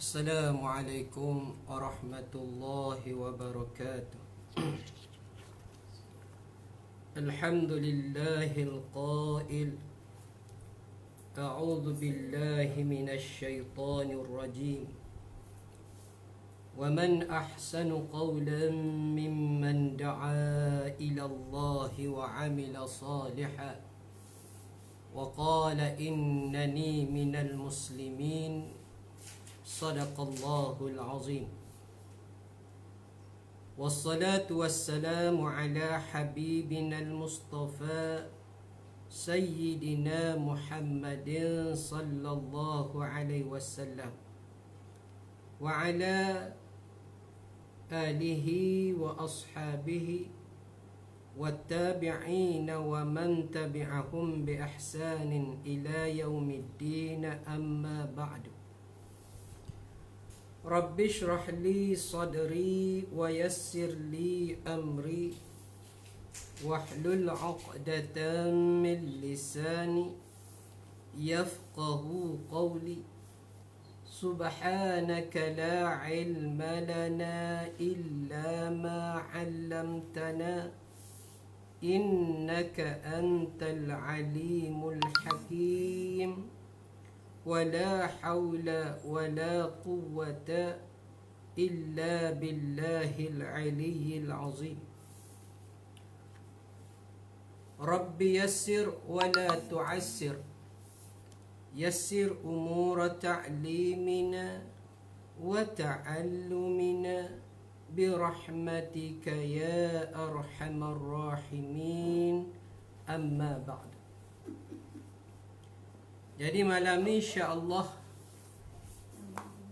Assalamualaikum warahmatullahi wabarakatuh. Alhamdulillahil qail A'udzu billahi minasy syaithanir rajim. Wa man ahsanu qawlan mimman da'a ila Allah wa 'amila salihan wa qala innani minal muslimin. Sadaqallahul azim. Wassalatu wassalamu ala habibina al-mustafa Sayyidina Muhammadin sallallahu alaihi wasallam wa ala alihi wa ashabihi wattabi'ina wa man tabi'ahum bi ihsanin ila yaumiddin, amma ba'du. Rabbi shrah li sadri wa yassir li amri wahlul 'uqdatam min lisani yafqahu qawli. Subhanaka la ilma lana illa ma 'allamtana innaka antal alimul hakim. ولا حول ولا قوة إلا بالله العلي العظيم. رب يسر ولا تعسر. يسر أمور تعليمنا وتعلمنا برحمتك يا أرحم الراحمين، أما بعد. Jadi malam ni insya-Allah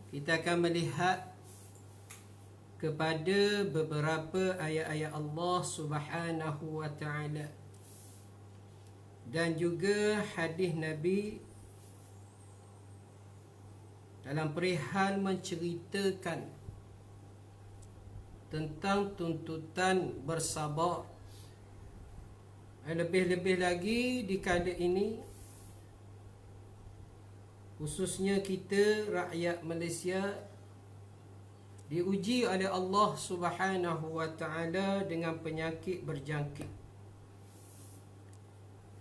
kita akan melihat kepada beberapa ayat-ayat Allah Subhanahu wa taala dan juga hadis Nabi dalam perihal menceritakan tentang tuntutan bersabar. Lebih-lebih lagi di kala ini, khususnya kita rakyat Malaysia diuji oleh Allah Subhanahu wa taala dengan penyakit berjangkit.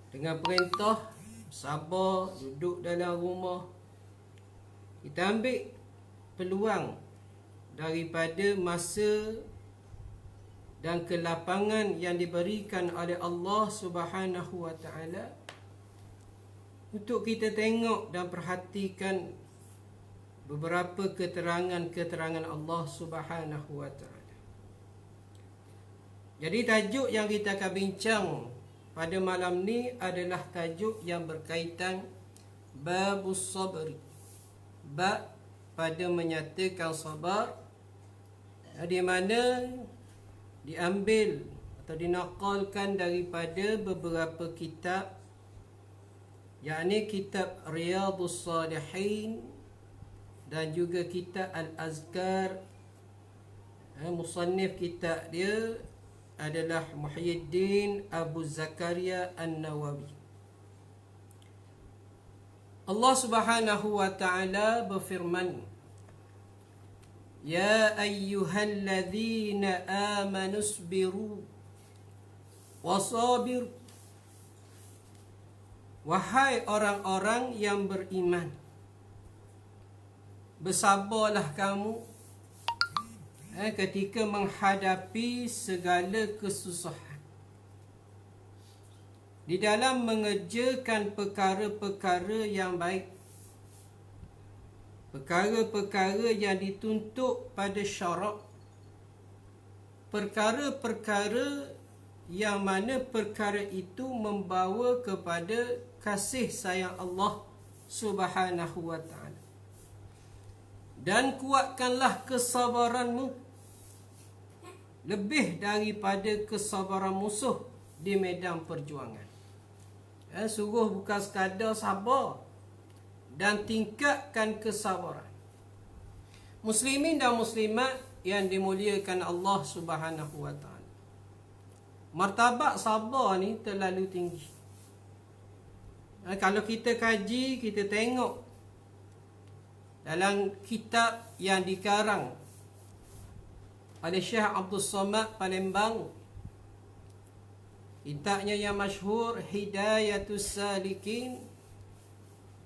Dengan perintah sabar, duduk dalam rumah, kita ambil peluang daripada masa dan kelapangan yang diberikan oleh Allah Subhanahu wa taala untuk kita tengok dan perhatikan beberapa keterangan-keterangan Allah Subhanahu wa taala. Jadi tajuk yang kita akan bincang pada malam ni adalah tajuk yang berkaitan babus sabri. Bab pada menyatakan sabar, di mana diambil atau dinakalkan daripada beberapa kitab, yakni kitab Riyadhus Salihin dan juga kitab Al-Azkar. Musannif kitab dia adalah Muhyiddin Abu Zakaria An-Nawawi. Allah Subhanahu wa taala berfirman, Ya ayyuhalladzina amanu isbiru wasabiru. Wahai orang-orang yang beriman, bersabarlah kamu ketika menghadapi segala kesusahan di dalam mengerjakan perkara-perkara yang baik, perkara-perkara yang dituntut pada syarak, perkara-perkara yang mana perkara itu membawa kepada kasih sayang Allah Subhanahu wa taala. Dan kuatkanlah kesabaranmu lebih daripada kesabaran musuh di medan perjuangan. Sungguh bukan sekadar sabar, dan tingkatkan kesabaran. Muslimin dan muslimat yang dimuliakan Allah Subhanahu wa taala, martabat sabar ni terlalu tinggi. Kalau kita kaji, kita tengok dalam kitab yang dikarang oleh Syekh Abdul Somad Palembang. Kitabnya yang masyhur Hidayatus Salikin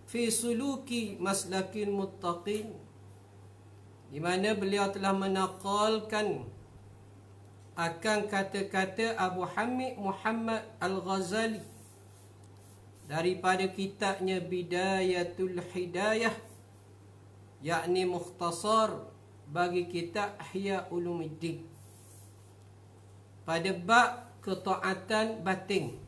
fi Suluki Maslakil Muttaqin, di mana beliau telah menakalkan akan kata-kata Abu Hamid Muhammad Al-Ghazali daripada kitabnya Bidayatul Hidayah, yakni mukhtasar bagi kitab Ihya Ulumuddin, pada bab ketaatan batin,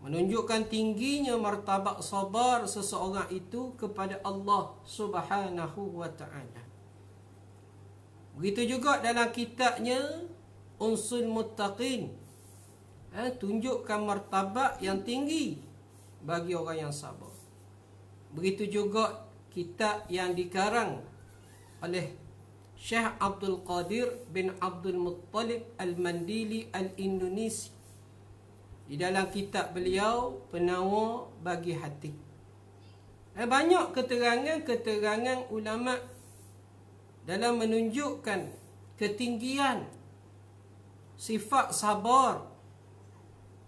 menunjukkan tingginya martabat sabar seseorang itu kepada Allah Subhanahu wa ta'ala. Begitu juga dalam kitabnya Unsul Muttaqin, tunjukkan martabat yang tinggi bagi orang yang sabar. Begitu juga kitab yang dikarang oleh Syekh Abdul Qadir bin Abdul Muttalib Al-Mandili Al-Indonesi, di dalam kitab beliau Penawar Bagi Hati. Banyak keterangan ulama dalam menunjukkan ketinggian sifat sabar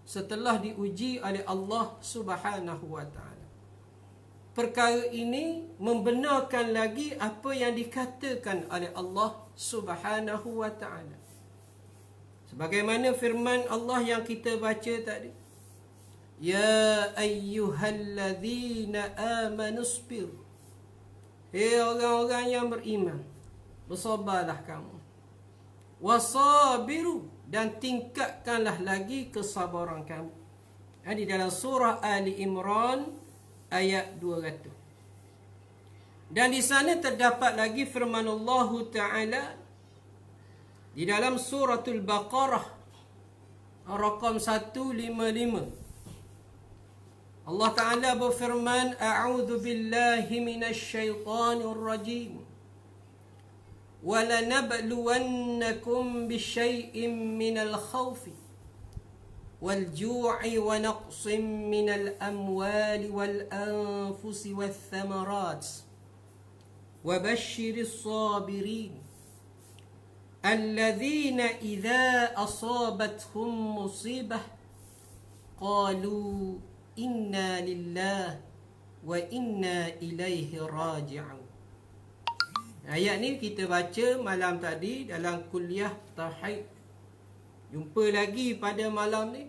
setelah diuji oleh Allah Subhanahu wa ta'ala. Perkara ini membenarkan lagi apa yang dikatakan oleh Allah Subhanahu wa ta'ala. Sebagaimana firman Allah yang kita baca tadi, Ya ayyuhalladzina amanusbir, hei orang-orang yang beriman, bersabarlah kamu. Wasabiru, dan tingkatkanlah lagi kesabaran kamu. Di dalam surah Ali Imran ayat 200. Dan di sana terdapat lagi firman Allah Ta'ala di dalam suratul Baqarah rakam 155. Allah Ta'ala berfirman, A'udzu billahi minasy syaithanir rajim. وَلَنَبْلُوَنَّكُمْ بِشَيْءٍ مِّنَ الْخَوْفِ وَالْجُوعِ وَنَقْصٍ مِّنَ الْأَمْوَالِ وَالْأَنفُسِ وَالثَّمَرَاتِ وَبَشِّرِ الصَّابِرِينَ الَّذِينَ إِذَا أَصَابَتْهُمْ مُصِيبَةٌ قَالُوا إِنَّا لِلَّهِ وَإِنَّا إِلَيْهِ راجعون. Ayat ni kita baca malam tadi dalam kuliah Tauhid. Jumpa lagi pada malam ni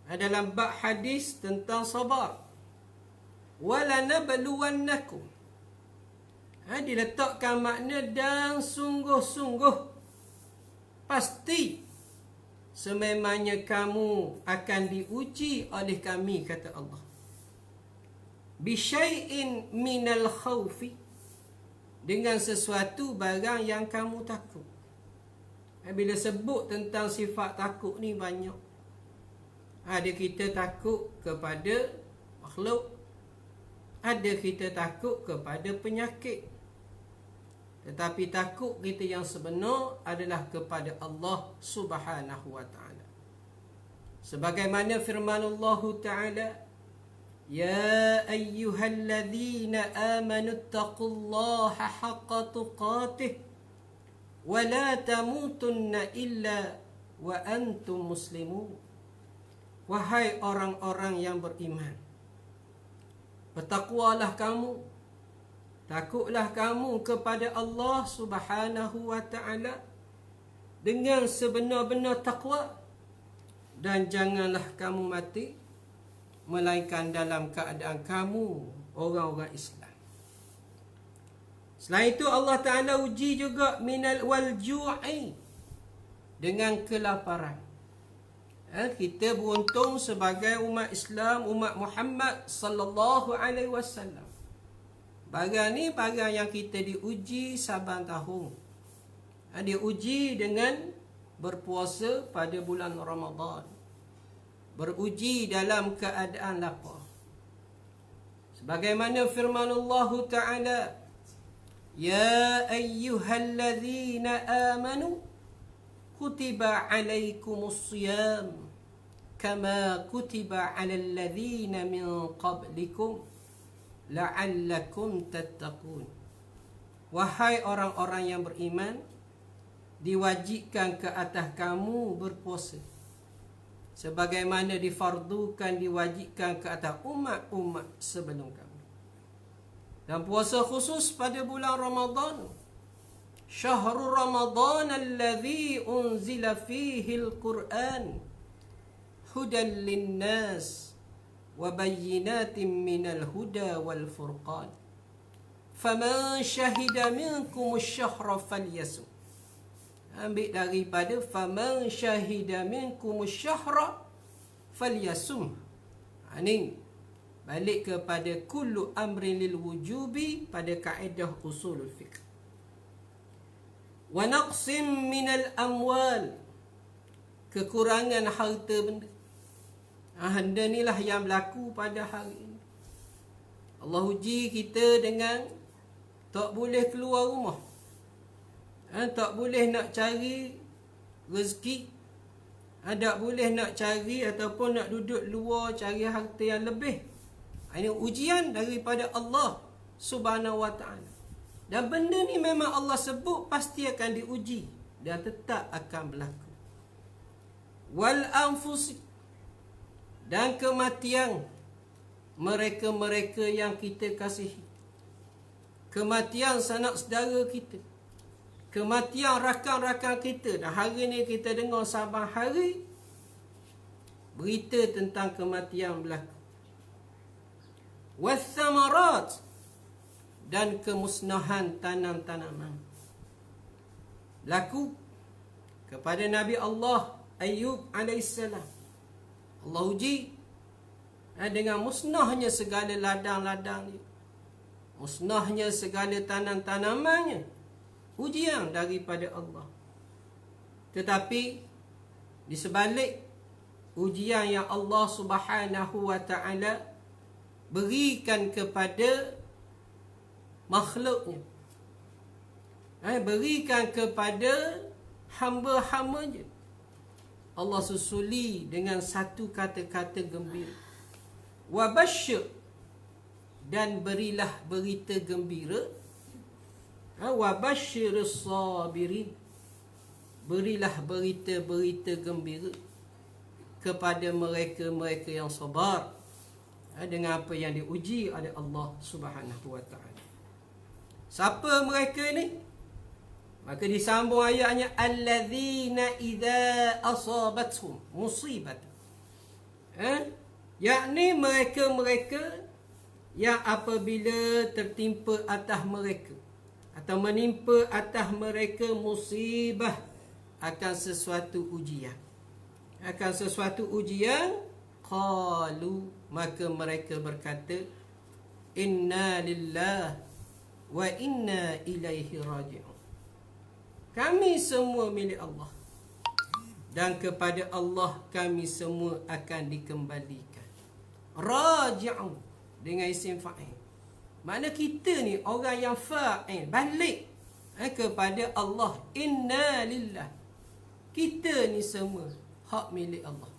dalam bab hadis tentang sabar. وَلَنَبْلُوَنَّكُمْ, diletakkan makna dan sungguh-sungguh, pasti sememangnya kamu akan diuji oleh kami, kata Allah. Bisyai'in minal khawfi, dengan sesuatu barang yang kamu takut. Bila sebut tentang sifat takut ni banyak. Ada kita takut kepada makhluk, ada kita takut kepada penyakit. Tetapi takut kita yang sebenar adalah kepada Allah Subhanahu wa ta'ala. Sebagaimana firman Allah Ta'ala, Ya ayyuhalladzina amanu taqullaha haqqa tuqatih wa la tamutunna illa wa antum muslimun. Wahai orang-orang yang beriman, bertakwalah kamu, takutlah kamu kepada Allah Subhanahu wa ta'ala dengan sebenar-benar takwa, dan janganlah kamu mati melainkan dalam keadaan kamu orang-orang Islam. Selain itu Allah Ta'ala uji juga minal wal ju'i, dengan kelaparan. Kita beruntung sebagai umat Islam, umat Muhammad sallallahu alaihi wasallam. Barang ni barang yang kita diuji saban tahun. Diuji dengan berpuasa pada bulan Ramadan, beruji dalam keadaan lapar. Sebagaimana firman Allah Ta'ala, Ya ayyuhalladzina amanu kutiba alaikumus siyam kama kutiba alal ladzina min qablikum la'allakum tattaqun. Wahai orang-orang yang beriman, diwajibkan ke atas kamu berpuasa sebagaimana difardukan, diwajibkan ke atas umat-umat sebelum kamu. Dan puasa khusus pada bulan Ramadan. Syahrul Ramadan alladhi unzila fihi al-Quran hudan linnas wa bayyinatin minal huda wal furqan. Faman syahida minkum asy-syahra falyasum. Ambil daripada faman syahida minkum asy-syahra falyasum. Ini balik kepada kullu amrin lil wujubi pada kaedah usulul fiqh. Wa naqsim minal amwal, kekurangan harta benda. Benda inilah yang berlaku pada hari ini. Allah uji kita dengan tak boleh keluar rumah, tak boleh nak cari rezeki, tak boleh nak cari ataupun nak duduk luar cari harta yang lebih. Ini ujian daripada Allah Subhanahu wa ta'ala. Dan benda ni memang Allah sebut pasti akan diuji dan tetap akan berlaku. Wal anfusi, dan kematian mereka-mereka yang kita kasihi. Kematian sanak saudara kita, kematian rakan-rakan kita. Dan hari ni kita dengar saban hari berita tentang kematian berlaku. Wathamarat, dan kemusnahan tanam-tanaman berlaku kepada Nabi Allah Ayyub alaihissalam. Allah uji dengan musnahnya segala ladang-ladang dia, musnahnya segala tanam-tanamannya. Ujian daripada Allah. Tetapi di sebalik ujian yang Allah Subhanahu wa ta'ala berikan kepada makhluknya, berikan kepada hamba-hambanya, Allah susuli dengan satu kata-kata gembira. Wabasyir, dan berilah berita gembira. Wabasyiris sabirin, berilah berita-berita gembira kepada mereka-mereka yang sabar dengan apa yang diuji oleh Allah Subhanahu wa ta'ala. Siapa mereka ni? Maka disambung ayatnya, allazina idza asabatuhum musibat. Yakni mereka-mereka yang apabila tertimpa atas mereka atau menimpa atas mereka musibah, akan sesuatu ujian, qalu, maka mereka berkata, inna lillahi wa inna ilaihi raji'un. Kami semua milik Allah dan kepada Allah kami semua akan dikembalikan. Raji'un dengan isim fa'il. Makna kita ni orang yang fa'il, balik kepada Allah. Inna lillah, kita ni semua hak milik Allah,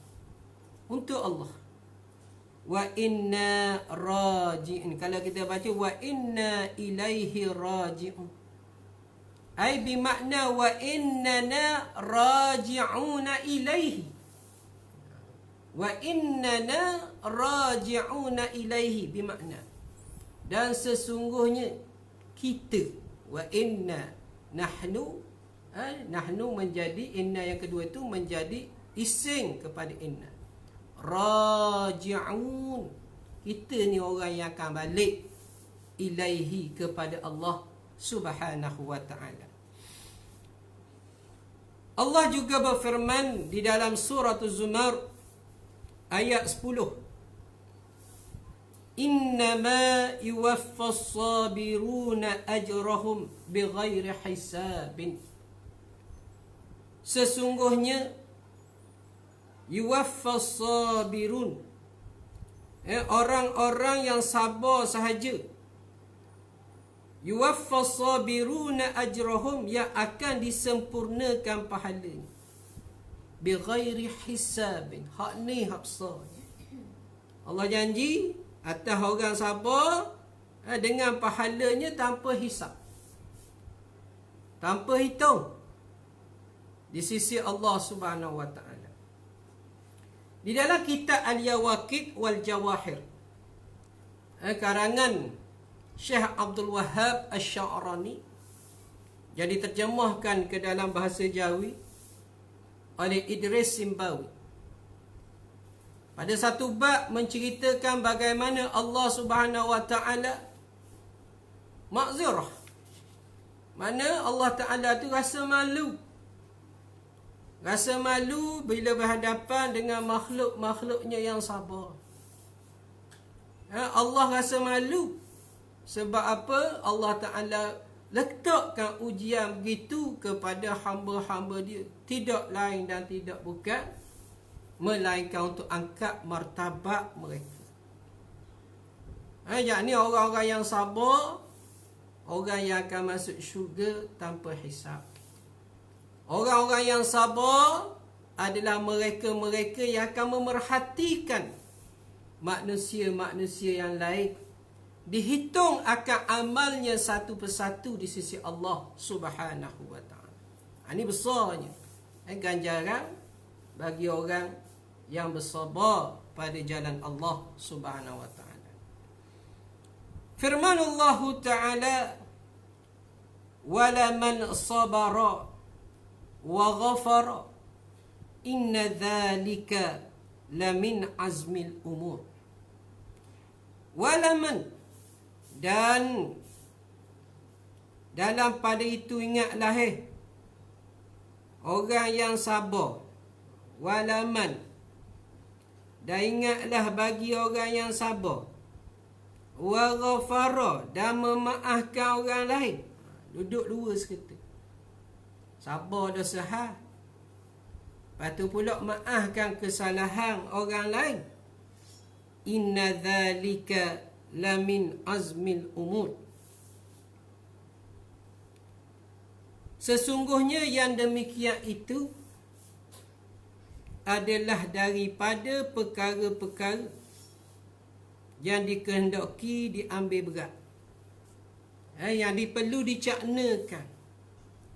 untuk Allah. Wa inna raji'un, kalau kita baca wa inna ilaihi raji'un, ai bermakna wa innana raji'una ilaihi. Wa innana raji'una ilaihi bermakna, dan sesungguhnya kita, wa inna, nahnu, nahnu menjadi inna yang kedua itu menjadi isim kepada inna. Raji'un, kita ni orang yang akan balik ilaihi, kepada Allah Subhanahu wa ta'ala. Allah juga berfirman di dalam surah Az-Zumar ayat 10, innama yuwaffas sabiruna ajrahum bighairi hisabin. Sesungguhnya yuwaffas sabirun, orang-orang yang sabar sahaja, yuwaffas sabiruna ajrahum, yang akan disempurnakan pahalanya, bighairi hisabin. Hak ni hak besar. Allah janji atas orang sabar dengan pahalanya tanpa hisab, tanpa hitung di sisi Allah Subhanahu wa taala. Di dalam kitab Al-Yawaqit wal Jawahir, karangan Syekh Abdul Wahhab Asy-Sya'rani, yang diterjemahkan ke dalam bahasa Jawi oleh Idris Simbawi, pada satu bab menceritakan bagaimana Allah Subhanahu wa taala makzirah, mana Allah Taala tu rasa malu. Rasa malu bila berhadapan dengan makhluk-makhluknya yang sabar. Allah rasa malu. Sebab apa? Allah Ta'ala letakkan ujian begitu kepada hamba-hamba dia. Tidak lain dan tidak bukan, melainkan untuk angkat martabat mereka. Yakni orang-orang yang sabar, orang yang akan masuk syurga tanpa hisab. Orang-orang yang sabar adalah mereka-mereka yang akan memerhatikan manusia-manusia yang lain. Dihitung akan amalnya satu persatu di sisi Allah Subhanahu wa taala. Ini besarnya ganjaran bagi orang yang bersabar pada jalan Allah Subhanahu wa taala. Firman Allah Taala, "Wala man sabara wa ghafara inna dhalika lamin azmil umur." Walaman, dan dalam pada itu ingatlah orang yang sabar. Walaman, dan ingatlah bagi orang yang sabar. Wa ghafara, dan memaafkan orang lain. Duduk dua sekali. Sabar dosa hal, lepas tu pula maafkan kesalahan orang lain. Inna dhalika lamin azmil umur. Sesungguhnya yang demikian itu adalah daripada perkara-perkara yang dikehendaki diambil berat, yang perlu dicaknakan.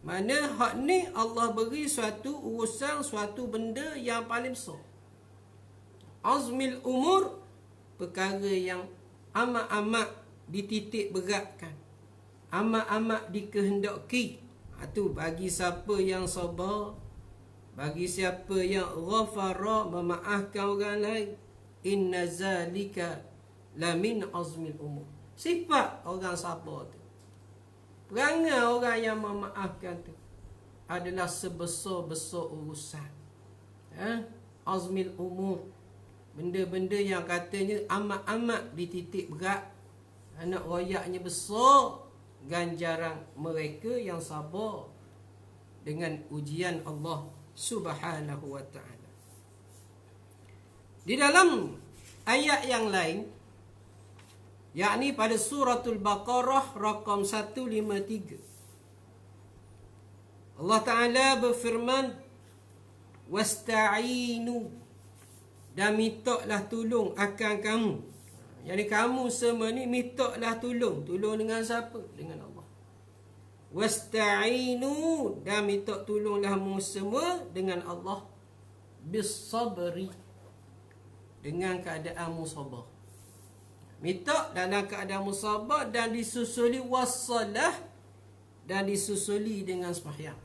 Mana hak ni Allah beri suatu urusan, suatu benda yang paling besar. Azmil umur, perkara yang amat-amat dititik beratkan, amat-amat dikehendaki. Itu bagi siapa yang sabar, bagi siapa yang ghafara, memaafkan orang lain. Inna zalika lamin azmil umur. Sifat orang sabar tu, perangai orang yang memaafkan tu adalah sebesar-besar urusan. Azmil umur, benda-benda yang katanya amat-amat dititik berat, anak royaknya besar, ganjaran mereka yang sabar dengan ujian Allah Subhanahu wa taala. Di dalam ayat yang lain, yakni pada suratul Baqarah rakam 153, Allah Ta'ala berfirman, "Wasta'inu", dan mintalah tolong akan kamu. Jadi kamu semua ni mintalah tolong. Tolong dengan siapa? Dengan Allah. Wasta'inu, dan minta tolonglah kamu semua dengan Allah. Bis-sabri, dengan keadaan musabar. Minta dalam keadaan musabar, dan disusuli wassalah, dan disusuli dengan sembahyang.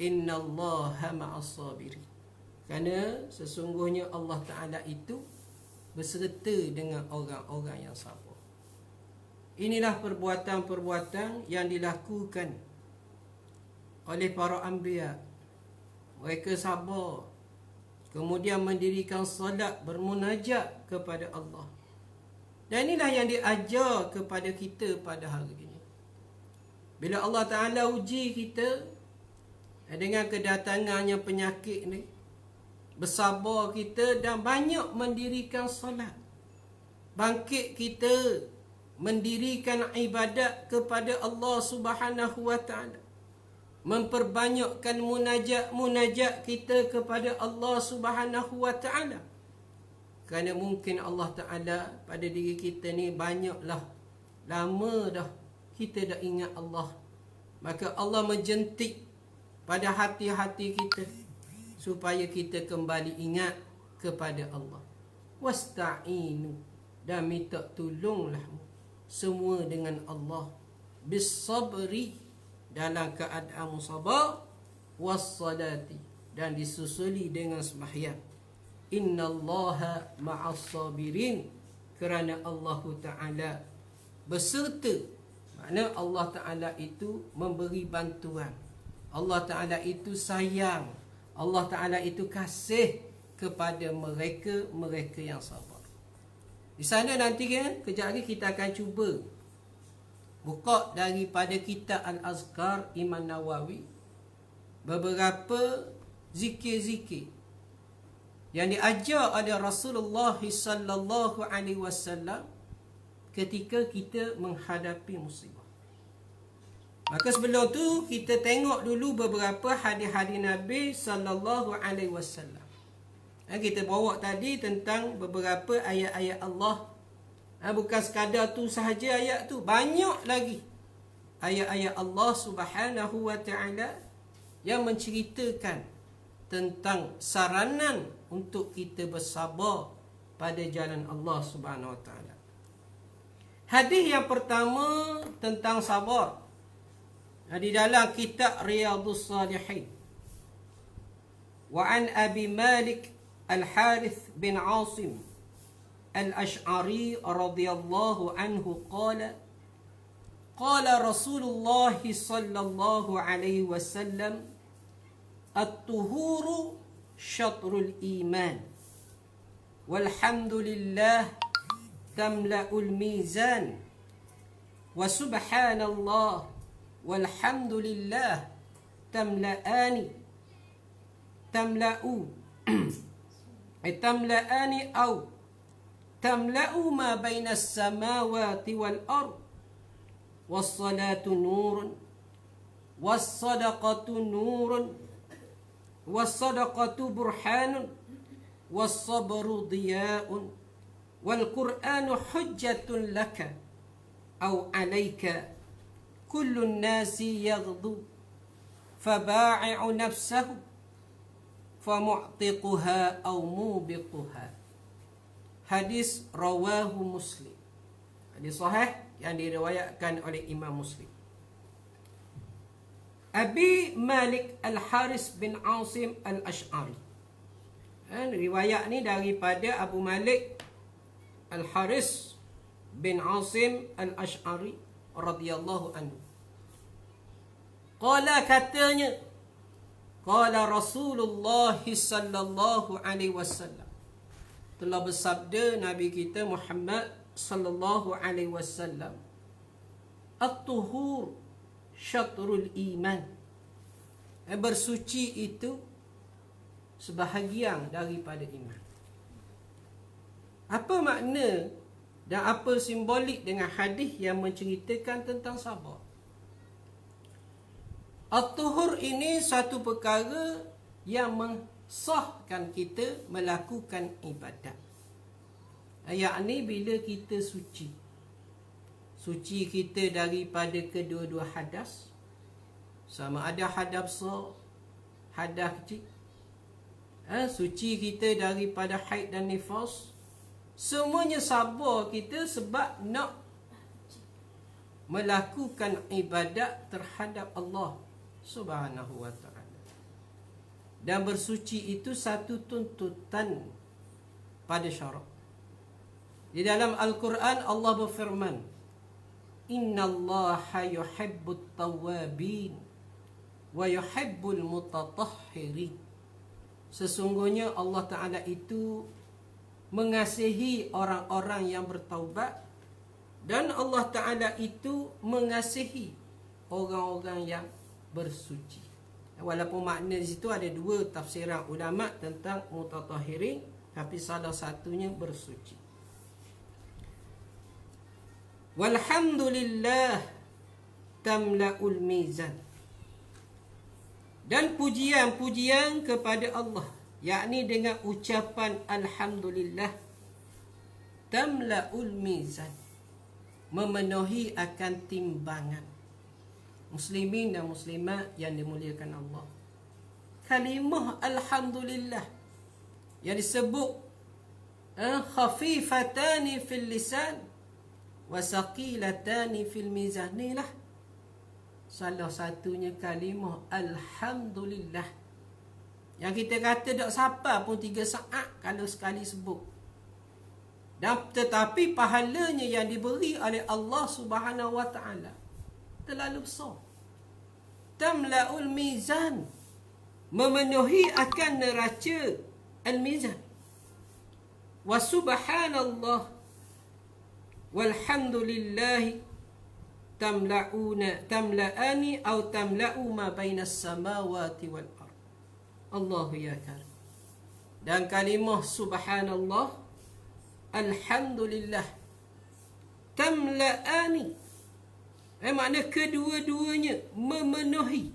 Innallaha ma'as sabirin. Kerana sesungguhnya Allah Ta'ala itu berserta dengan orang-orang yang sabar. Inilah perbuatan-perbuatan yang dilakukan oleh para anbiya. Mereka sabar, kemudian mendirikan salat, bermunajat kepada Allah. Dan inilah yang diajar kepada kita pada hari ini. Bila Allah Ta'ala uji kita dengan kedatangannya penyakit ni, bersabar kita dan banyak mendirikan salat. Bangkit kita mendirikan ibadat kepada Allah Subhanahu wa taala. Memperbanyakkan munajat kita kepada Allah Subhanahu wa taala. Kerana mungkin Allah Ta'ala pada diri kita ni banyaklah lama dah kita dah ingat Allah. Maka Allah menjentik pada hati-hati kita supaya kita kembali ingat kepada Allah. Wasta'inu, dan minta tolonglah semua dengan Allah. Bis-sabri, dalam keadaan sabar. Was-salati, dan disusuli dengan sembahyang. Innallaha ma'as-sabirin, kerana Allah Ta'ala berserta. Makna Allah Ta'ala itu memberi bantuan. Allah Ta'ala itu sayang. Allah Ta'ala itu kasih kepada mereka yang sabar. Di sana nanti kan, kejap lagi kita akan cuba buka daripada kitab Al-Azkar Imam Nawawi, beberapa zikir-zikir yang diajar oleh Rasulullah sallallahu alaihi wasallam ketika kita menghadapi musibah. Maka sebelum tu kita tengok dulu beberapa hadis-hadis Nabi sallallahu alaihi wasallam. Kita bawa tadi tentang beberapa ayat-ayat Allah. Bukan sekadar tu sahaja ayat tu, banyak lagi ayat-ayat Allah Subhanahu wa taala yang menceritakan tentang saranan untuk kita bersabar pada jalan Allah Subhanahu wa taala. Hadis yang pertama tentang sabar di dalam kitab Riyadhus Salihin. Wa an Abi Malik Al-Harith bin Asim Al-Ash'ari radhiyallahu anhu qala qala Rasulullah sallallahu alaihi wasallam at-tuhuru syatrul iman walhamdulillah tamla'ul mizan wa subhanallah walhamdulillah tamla'ani au tamla'u ma baina as-samawati wal ard was-salatu nurun was-sadaqatu nurun was-sadaqatu burhanun was-sabru diya'un wal-qur'anu hujjatun laka au 'alayka kullu an-nasi yaghdu faba'i'u nafsahu famu'tiquha au mubiquha. Hadis rawahu Muslim. Hadis sahih yang diriwayatkan oleh Imam Muslim. Abi Malik Al-Haris bin Asim Al-Ash'ari. Riwayat ni daripada Abu Malik Al-Haris bin Asim Al-Ash'ari radhiyallahu anhu. Qala, katanya, qala Rasulullah sallallahu alaihi wasallam, telah bersabda Nabi kita Muhammad sallallahu alaihi wasallam, at-tuhur syatrul iman. Bersuci itu sebahagian daripada iman. Apa makna dan apa simbolik dengan hadis yang menceritakan tentang sabar? At-tuhur ini satu perkara yang mensahkan kita melakukan ibadat. Yakni bila kita suci. Suci kita daripada kedua-dua hadas. Sama ada hadas besar, hadas kecil. Suci kita daripada haid dan nifas. Semuanya sabar kita sebab nak melakukan ibadat terhadap Allah Subhanahu wa ta'ala. Dan bersuci itu satu tuntutan pada syarak. Di dalam Al-Quran Allah berfirman, innallaha yuhibbut tawwabin wa yuhibbul mutatahhirin. Sesungguhnya Allah Ta'ala itu mengasihi orang-orang yang bertaubat, dan Allah Ta'ala itu mengasihi orang-orang yang bersuci. Walaupun makna di situ ada dua tafsiran ulama tentang mutatahhirin, tapi salah satunya bersuci. Walhamdulillah tamla'ul mizan. Dan pujian-pujian kepada Allah, yakni dengan ucapan alhamdulillah, tamla'ul mizan, memenuhi akan timbangan. Muslimin dan muslimat yang dimuliakan Allah, kalimah alhamdulillah yang disebut khafifatani fil lisan wa saqilatani fil mizan, inilah salah satunya kalimah alhamdulillah yang kita kata tak siapa pun 3 saat kalau sekali sebut. Dan tetapi pahalanya yang diberi oleh Allah Subhanahu wa taala terlalu besar. Tamla'ul mizan, memenuhi akan neraca al-mizan. Wa subhanallah walhamdulillah tamla'ani atau tamla'u ma bainas samawati wal ard. Allahu ya karim. Dan kalimah subhanallah, alhamdulillah, tamla'ani, makna kedua-duanya memenuhi.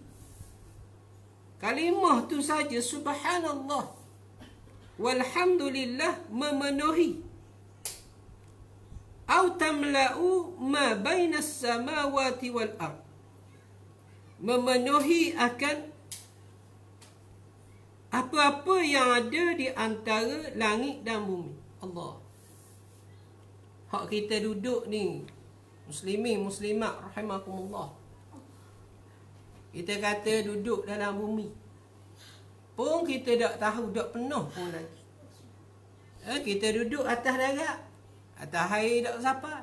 Kalimah tu saja subhanallah walhamdulillah memenuhi. Au tamla'u ma bainas samawati wal ard, memenuhi akan apa-apa yang ada di antara langit dan bumi. Allah. Hak kita duduk ni, muslimin muslimat rahimakumullah, kita kata duduk dalam bumi pun kita tak tahu, tak penuh pun lagi. Kita duduk atas darat, atas air tak sampai.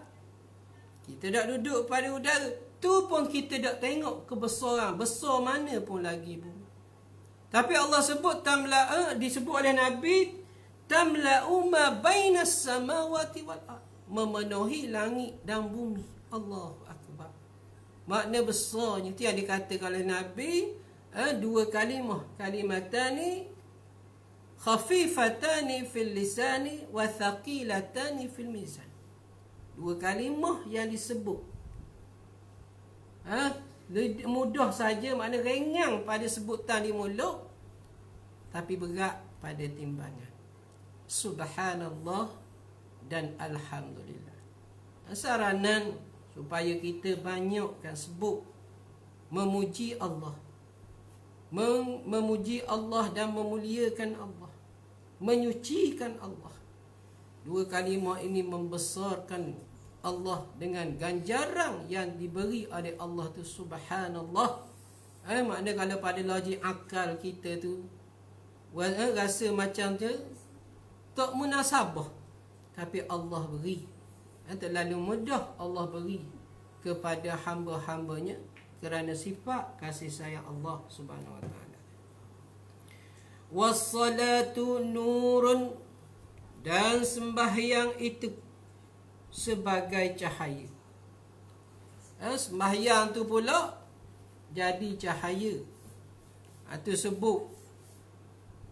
Kita tak duduk pada udara, tu pun kita tak tengok kebesaran, besar mana pun lagi bumi. Tapi Allah sebut tamla'a, disebut oleh Nabi, tamla'u ma bainas samawati wal ard, memenuhi langit dan bumi. Allahu akbar. Makna besarnya itu yang dikatakan oleh Nabi, 2 kalimah, kalimatani khafifatani fil lisani wa thaqilatani fil mizan. 2 kalimah yang disebut mudah saja, makna ringan pada sebutan di mulut, tapi berat pada timbangan. Subhanallah dan alhamdulillah. Saranan supaya kita banyakkan sebut memuji Allah, memuji Allah dan memuliakan Allah, menyucikan Allah. 2 kalimah ini membesarkan Allah dengan ganjaran yang diberi oleh Allah tu subhanallah. Makna kalau pada logik akal kita tu rasa macam tu tak munasabah, tapi Allah beri, terlalu mudah Allah beri kepada hamba-hambanya kerana sifat kasih sayang Allah Subhanahu wa taala. Was-salatu nurun, dan sembahyang itu sebagai cahaya. Sembahyang tu pula jadi cahaya. Itu sebut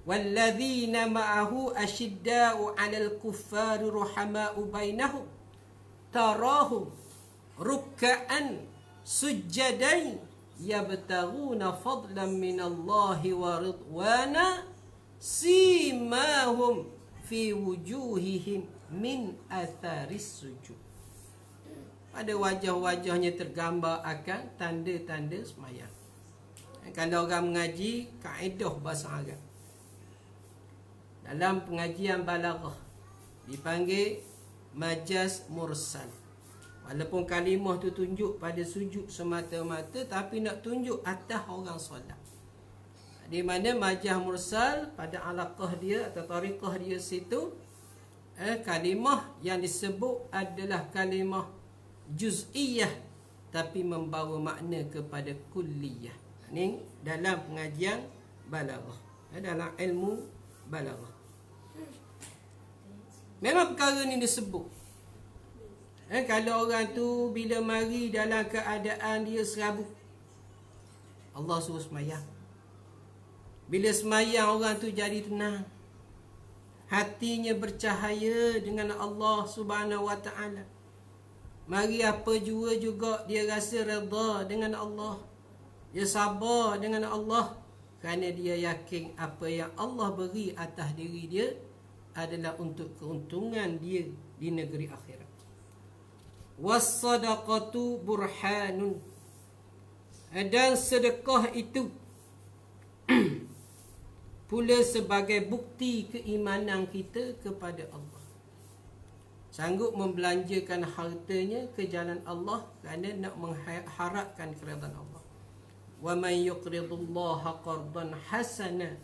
walladzina ma'ahu asyidda'u 'alal kuffari ruhama'u bainahum tarahum ruk'an sujjadan yabtaghuna fadlan minallahi wa ridwana simahum fi wujuhihim min atharis sujud. Pada wajah-wajahnya tergambar akan tanda-tanda sembahyang. Kalau orang mengaji kaedah bahasa Arab, dalam pengajian balaghah dipanggil majaz mursal. Walaupun kalimah tu tunjuk pada sujud semata-mata, tapi nak tunjuk atas orang solat. Di mana majaz mursal pada alaqah dia atau tariqah dia situ, kalimah yang disebut adalah kalimah juz'iyah tapi membawa makna kepada kulliyah. Ini dalam pengajian balaghah, dalam ilmu balaghah. Memang perkara ni disebut. Kalau orang tu bila mari dalam keadaan dia serabut, Allah suruh semayang. Bila semayang orang tu jadi tenang, hatinya bercahaya dengan Allah Subhanahu wa taala. Mari apa jua juga dia rasa redha dengan Allah, dia sabar dengan Allah, kerana dia yakin apa yang Allah beri atas diri dia adalah untuk keuntungan dia di negeri akhirat. Was-sadaqatu burhanun. Dan sedekah itu pula sebagai bukti keimanan kita kepada Allah. Sanggup membelanjakan hartanya ke jalan Allah kerana nak mengharapkan keridaan Allah. Wa man yuqridullaha qardan hasana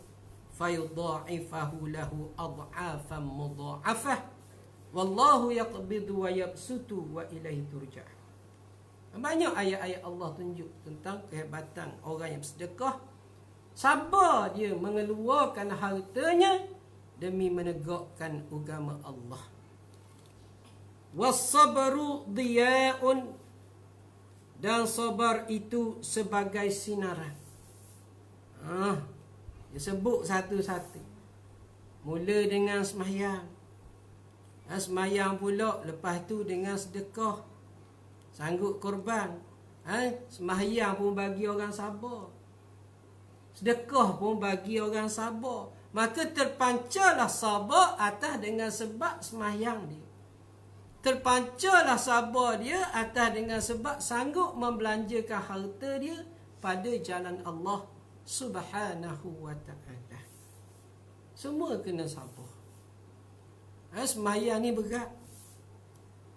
fayudha'ifahu lahu ad'afan mudha'afah wallahu yaqbidu wa yabsutu wa ilaihi turja'un. Banyak ayat-ayat Allah tunjuk tentang kehebatan orang yang bersedekah. Sabar dia mengeluarkan hartanya demi menegakkan agama Allah. Was-sabru diya'un. Dan sabar itu sebagai sinaran. Dia sebut satu-satu. Mula dengan sembahyang. Sembahyang pula lepas tu dengan sedekah. Sanggup korban. Sembahyang pun bagi orang sabar. Sedekah pun bagi orang sabar. Maka terpancarlah sabar atas dengan sebab sembahyang dia. Terpancarlah sabar dia atas dengan sebab sanggup membelanjakan harta dia pada jalan Allah Subhanahu wa ta'ala. Semua kena sabar. Sembahyang ni berat.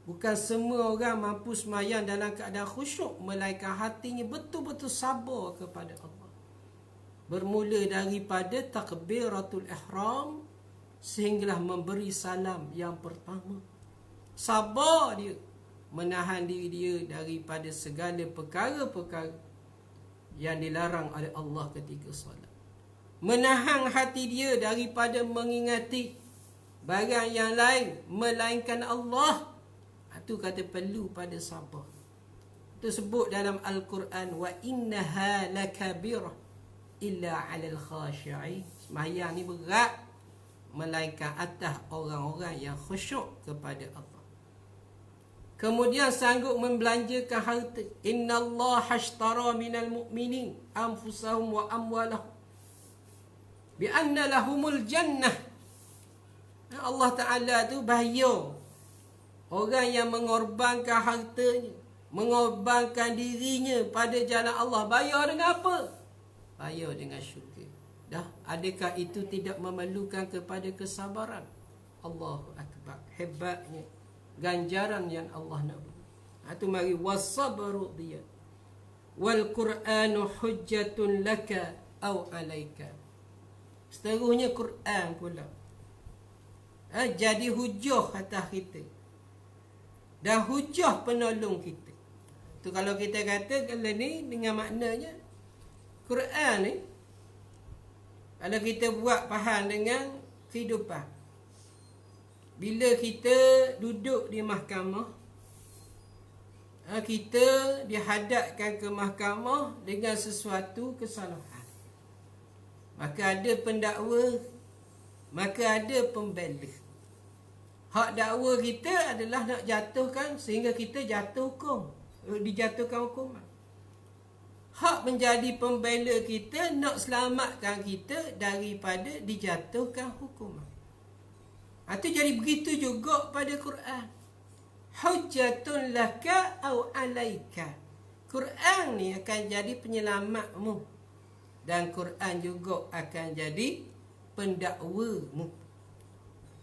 Bukan semua orang mampu sembahyang dalam keadaan khusyuk, melainkan hatinya betul-betul sabar kepada Allah. Bermula daripada takbiratul ihram sehinggalah memberi salam yang pertama. Sabar dia menahan diri dia daripada segala perkara-perkara yang dilarang oleh Allah ketika solat. Menahan hati dia daripada mengingati barang yang lain melainkan Allah. Itu kata perlu pada sabar. Itu sebut dalam Al-Quran, wa innaha lakabirah illa 'alal khashi'in. Sembahyang ni berat melainkan atas orang-orang yang khusyuk kepada Allah. Kemudian sanggup membelanjakan harta. Innallaha ashtara minal mu'minin anfusahum wa amwalahum bi anna lahumul jannah. Allah Ta'ala tu bahaya orang yang mengorbankan hartanya, mengorbankan dirinya pada jalan Allah. Bayar dengan apa? Bayar dengan syurga. Dah, adakah itu tidak memerlukan kepada kesabaran? Allahu Akbar. Hebatnya ganjaran yang Allah nak beri. Itu mari wasabru dia. Wal Qur'anu hujjatun laka aw alaika. Seterusnya Quran pula. Jadi hujah atas kita. Dan hujah penolong kita. Tu kalau kita kata kalau ni dengan maknanya Quran ni, kalau kita buat faham dengan kehidupan. Bila kita duduk di mahkamah, kita dihadapkan ke mahkamah dengan sesuatu kesalahan. Maka ada pendakwa, maka ada pembela. Hak dakwa kita adalah nak jatuhkan sehingga kita jatuh hukum, dijatuhkan hukuman. Hak menjadi pembela kita nak selamatkan kita daripada dijatuhkan hukuman. Itu jadi begitu juga pada Quran. Hujjatun laka aw alaika. Quran ni akan jadi penyelamatmu. Dan Quran juga akan jadi pendakwamu.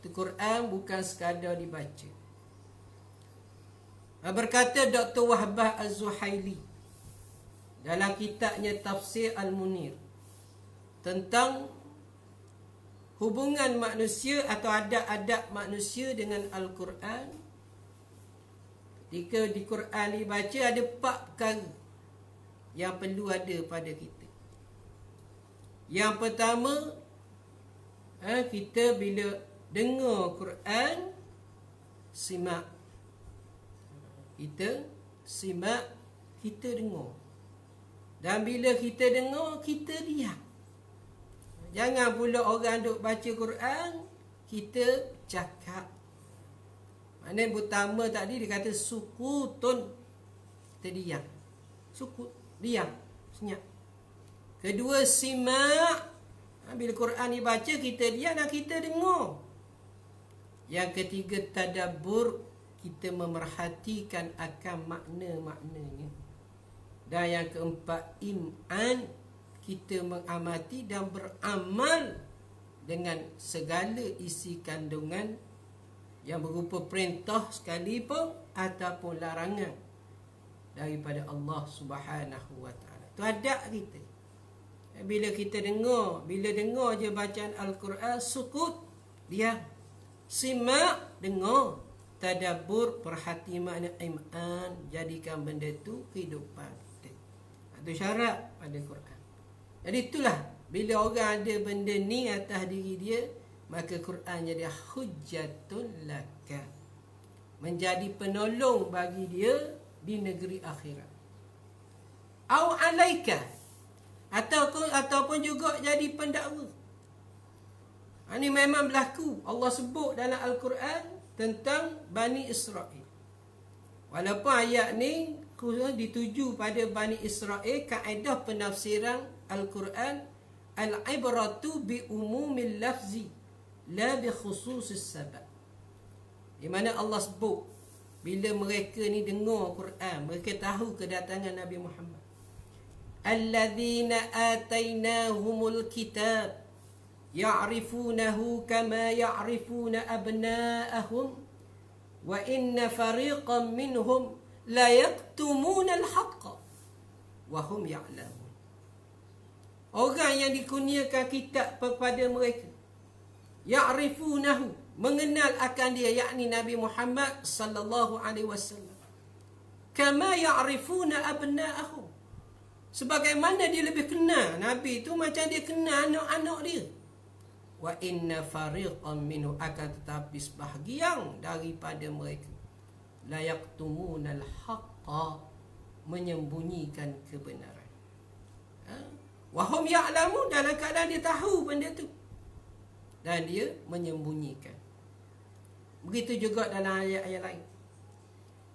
Quran bukan sekadar dibaca. Berkata Dr. Wahbah Az-Zuhaili dalam kitabnya Tafsir Al-Munir tentang hubungan manusia atau adab-adab manusia dengan Al-Quran. Ketika di Quran dibaca, ada 4 perkara yang perlu ada pada kita. Yang pertama, kita bila dengar Quran, simak. Kita simak, kita dengar. Dan bila kita dengar, kita diam. Jangan pula orang duk baca Quran, kita cakap. Maknanya pertama tadi dia kata sukutun, kita diam. Sukut, diam, senyap. Kedua, simak. Bila Quran dibaca, kita diam dan kita dengar. Yang ketiga, tadabbur, kita memerhatikan akan makna-maknanya. Dan yang keempat, im'an, kita mengamati dan beramal dengan segala isi kandungan yang berupa perintah sekalipun ataupun larangan daripada Allah Subhanahu wa taala. Tu adab kita. Bila kita dengar je bacaan Al-Quran, sukut, diam. Simak, dengar. Tadabbur, perhati makna im'an, jadikan benda tu kehidupan kita. Itu syarat pada Quran. Jadi itulah, bila orang ada benda ni atas diri dia, maka Quran jadi hujjatun laka, menjadi penolong bagi dia di negeri akhirat. Au alaika, ataupun juga jadi pendakwa. Ini memang berlaku. Allah sebut dalam Al-Quran tentang Bani Israel. Walaupun ayat ni khusus dituju pada Bani Israel, kaedah penafsiran Al-Quran, al-ibratu bi umumil lafzi la bi khususis sabab. Di mana Allah sebut bila mereka ni dengar Quran, mereka tahu kedatangan Nabi Muhammad. Alladzina atainahumul kitab ya'rifunahu kama ya'rifuna abna'ahum wa inna fariqan minhum la yaktumuna al-haqqa wa hum ya'lamun. Orang yang dikurniakan kitab kepada mereka, ya'rifunahu, mengenal akan dia, yakni Nabi Muhammad sallallahu alaihi wasallam, kama ya'rifuna abna'ahum, sebagaimana dia lebih kenal Nabi itu macam dia kenal anak-anak dia. Wa inna fariqan minhu, akan tetapi sebahagian daripada mereka, la yaktumunal haqqa, menyembunyikan kebenaran. Wa hum ya'lamun, dalam keadaan dia tahu benda tu dan dia menyembunyikan. Begitu juga dalam ayat-ayat lain.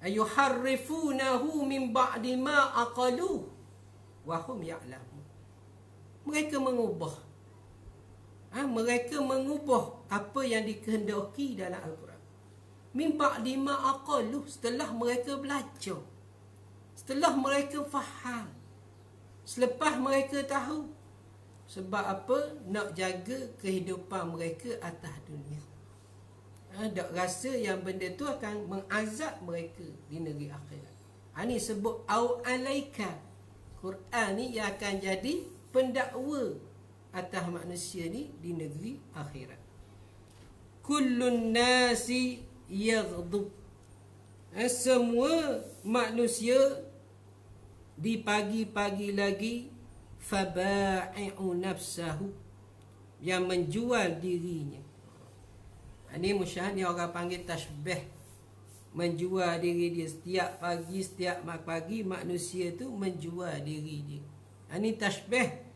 Ayuharrifunahu min ba'di ma aqaluh wa hum ya'lamun. Mereka mengubah apa yang dikehendaki dalam Al-Quran. Min ba'di ma aqaluh, setelah mereka belajar, setelah mereka faham, selepas mereka tahu. Sebab apa? Nak jaga kehidupan mereka atas dunia. Tak rasa yang benda tu akan mengazab mereka di negeri akhirat. Ini sebut au alaika. Quran ni yang akan jadi pendakwa atas manusia ni di negeri akhirat. Kullun nasi yaghdub. Semua manusia di pagi-pagi lagi, faba'i'u nafsahu, yang menjual dirinya. Ini musyahid ni orang panggil tasbih, menjual diri dia. Setiap pagi manusia tu menjual diri dia. Ini tasbih.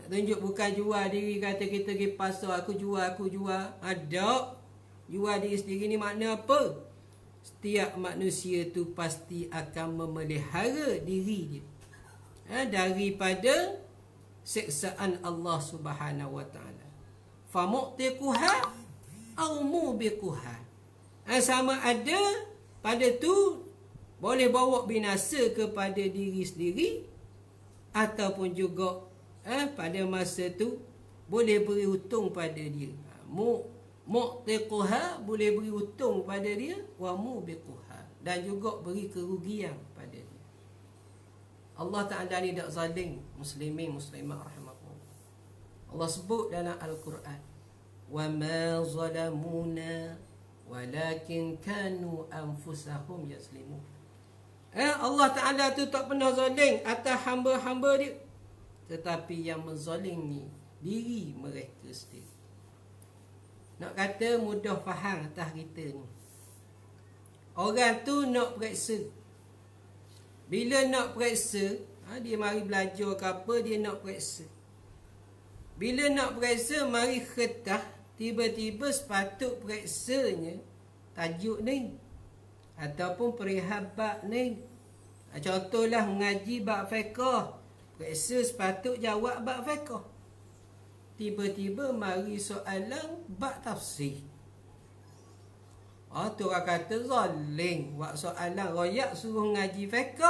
Tunjuk bukan jual diri, kata kita pergi pasar, aku jual. Ada. Jual diri sendiri ni makna apa? Setiap manusia tu pasti akan memelihara diri dia daripada siksaan Allah Subhanahu wa taala. Famu'tiquha au mubiquha. Sama ada pada tu boleh bawa binasa kepada diri sendiri, ataupun juga pada masa tu boleh beri untung pada dia. Mu'tiquha, boleh beri untung pada dia, wa mubiquha, dan juga beri kerugian pada dia. Allah Ta'ala ni tak zalim muslimin muslimat rahimahullah. Allah sebut dalam Al-Quran, wa ma zalamuna walakin kanu anfusahum yazlimun. Allah Ta'ala tu tak pernah zalim atas hamba-hamba dia, tetapi yang menzalimi diri mereka sendiri. Nak kata mudah faham atas kita ni, orang tu nak periksa. Bila nak periksa, dia mari belajar ke apa, dia nak periksa. Bila nak periksa, mari khetah, tiba-tiba sepatut periksanya tajuk ni, ataupun perihal bab ni. Contohlah mengaji bab fiqh, periksa sepatut jawab bab fiqh. Tiba-tiba mari soalan bab tafsir. Tu orang kata zalim. Buat soalan royak suruh ngaji fiqh.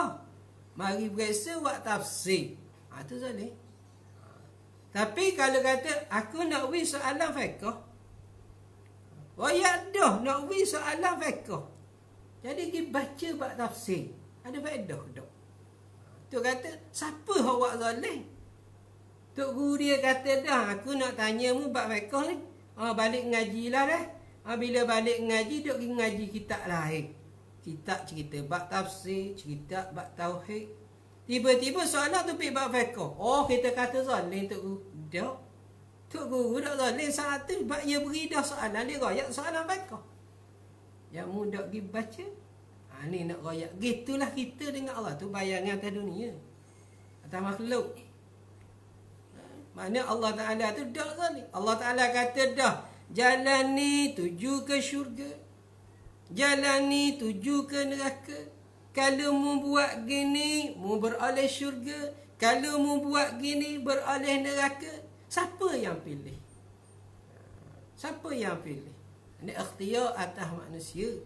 Mari berasa buat tafsir. Tu zalim. Tapi kalau kata aku nak win soalan fiqh. Royak dah nak win soalan fiqh. Jadi pergi baca buat tafsir. Ada faedah tak? Tu kata, siapa awak zalim? Tok guru dia kata dah, aku nak tanya mu bab fiqh ni. Balik ngaji lah dah. Bila balik ngaji, duk pergi ngaji kitab lain. Kitab cerita bab tafsir, cerita bab tauhid. Tiba-tiba soalan tu pergi bab fiqh. Kita kata zalim tok guru. Tak. Tok guru tak zalim saat tu, sebab ia beri dah soalan, dia royak soalan fiqh. Yang mudah pergi baca. Ni nak royak. Gitulah kita dengan Allah tu bayangan atas dunia. Atas makhluk. Maknanya Allah Ta'ala tu dah zalim. Allah Ta'ala kata dah, jalan ni tuju ke syurga. Jalan ni tuju ke neraka. Kalau mu buat gini, mu beroleh syurga. Kalau mu buat gini, beroleh neraka. Siapa yang pilih? Siapa yang pilih? Ini ikhtiar atas manusia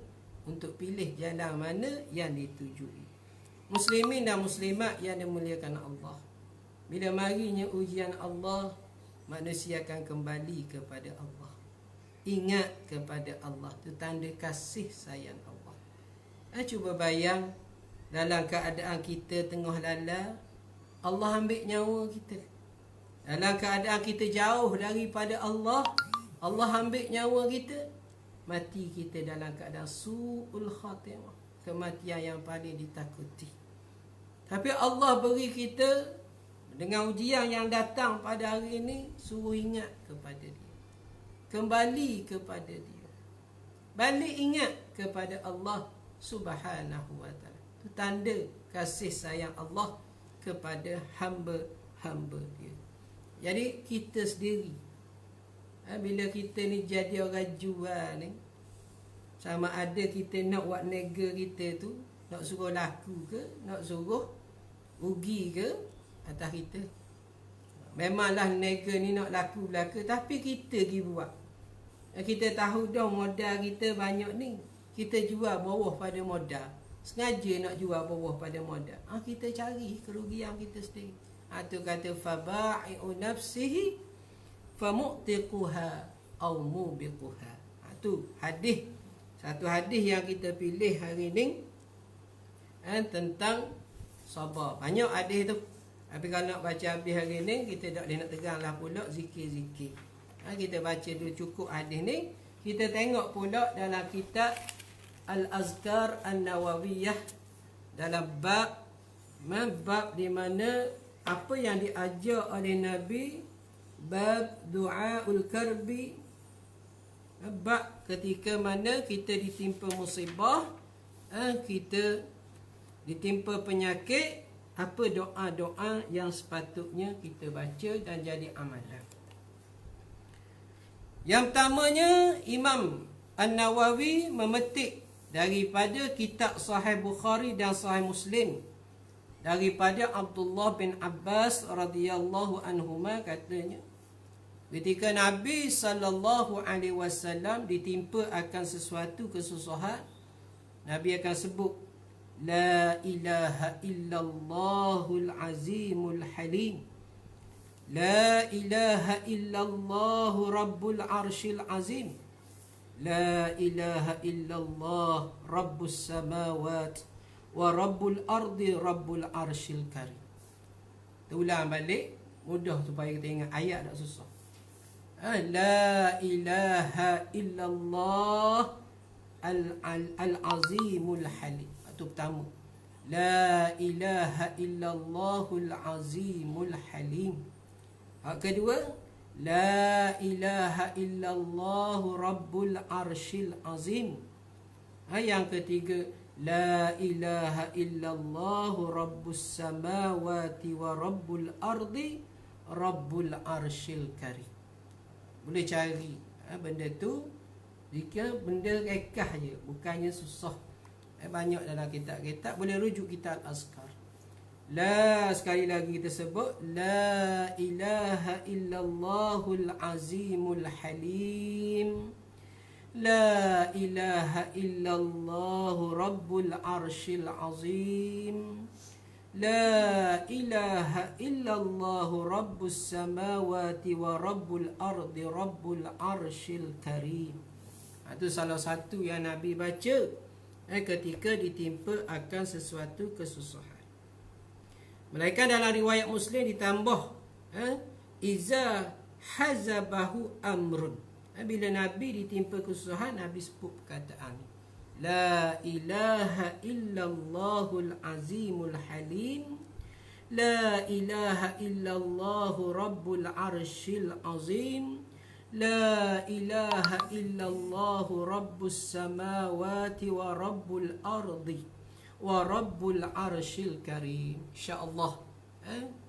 untuk pilih jalan mana yang ditujui. Muslimin dan muslimat yang dimuliakan Allah. Bila marinya ujian Allah, manusia akan kembali kepada Allah. Ingat kepada Allah. Itu tanda kasih sayang Allah. Cuba bayang, dalam keadaan kita tengah lala, Allah ambil nyawa kita. Dalam keadaan kita jauh daripada Allah, Allah ambil nyawa kita. Mati kita dalam keadaan su'ul khatimah. Kematian yang paling ditakuti. Tapi Allah beri kita dengan ujian yang datang pada hari ini, suruh ingat kepada dia. Kembali kepada dia. Balik ingat kepada Allah Subhanahu wa ta'ala. Itu tanda kasih sayang Allah kepada hamba-hamba dia. Jadi kita sendiri, bila kita ni jadi orang jual ni, sama ada kita nak buat niaga kita tu, nak suruh laku ke, nak suruh rugi ke atas kita. Memanglah niaga ni nak laku belaka, tapi kita pergi buat. Kita tahu dah modal kita banyak ni, kita jual bawah pada modal. Sengaja nak jual bawah pada modal. Kita cari kerugian kita sendiri. Tu kata faba'i'u nafsihi famu'tiquha aw mubiquha. Tu hadis, satu hadis yang kita pilih hari ni tentang sabar. Banyak hadis tu. Tapi kalau nak baca habis hari ni, kita tak boleh nak teganglah pula zikir-zikir. Kita baca dulu cukup hadis ni. Kita tengok pula dalam kitab Al-Azkar An-Nawawiyah, dalam bab di mana apa yang diajar oleh Nabi, bab du'aul karbi, bab ketika mana kita ditimpa musibah, kita ditimpa penyakit, apa doa-doa yang sepatutnya kita baca dan jadi amalan. Yang pertamanya, Imam An-Nawawi memetik daripada kitab Sahih Bukhari dan Sahih Muslim, daripada Abdullah bin Abbas radhiyallahu anhuma, katanya ketika Nabi sallallahu alaihi wasallam ditimpa akan sesuatu kesusahan, Nabi akan sebut la ilaha illallahul azimul halim, la ilaha illallah rabbul arshil azim, la ilaha illallah rabbus samawat wa rabbul ardi rabbul arshil karim. Ulang balik, mudah supaya kita ingat ayat, tak susah. La ilaha illallah al-azimul halim. Itu pertama. La ilaha illallahul azimul halim. Kedua, la ilaha illallah rabbul arshil azim. Yang ketiga, la ilaha illallah rabbus samawati wa rabbul ardi rabbul arshil karim. Boleh cari benda tu, jika benda rekah je, bukannya susah. Banyak dalam kitab-kitab, boleh rujuk kitab Al-Azkar. La, sekali lagi kita sebut, la ilaha illallahul azimul halim, La ilaha illallah rabbul arshil azim. La ilaha illallah rabbus samawati wa rabbul ardi rabbul arshil karim. Itu salah satu yang Nabi baca ketika ditimpa akan sesuatu kesusahan. Melainkan dalam riwayat Muslim ditambah iza hazabahu amrun. Bila Nabi ditimpa kesusahan, Nabi sebut perkataan La ilaha illallahul azimul halim. La ilaha illallahu rabbul arshil azim. La ilaha illallahu rabbus samawati wa rabbul ardi wa rabbul arshil karim. InsyaAllah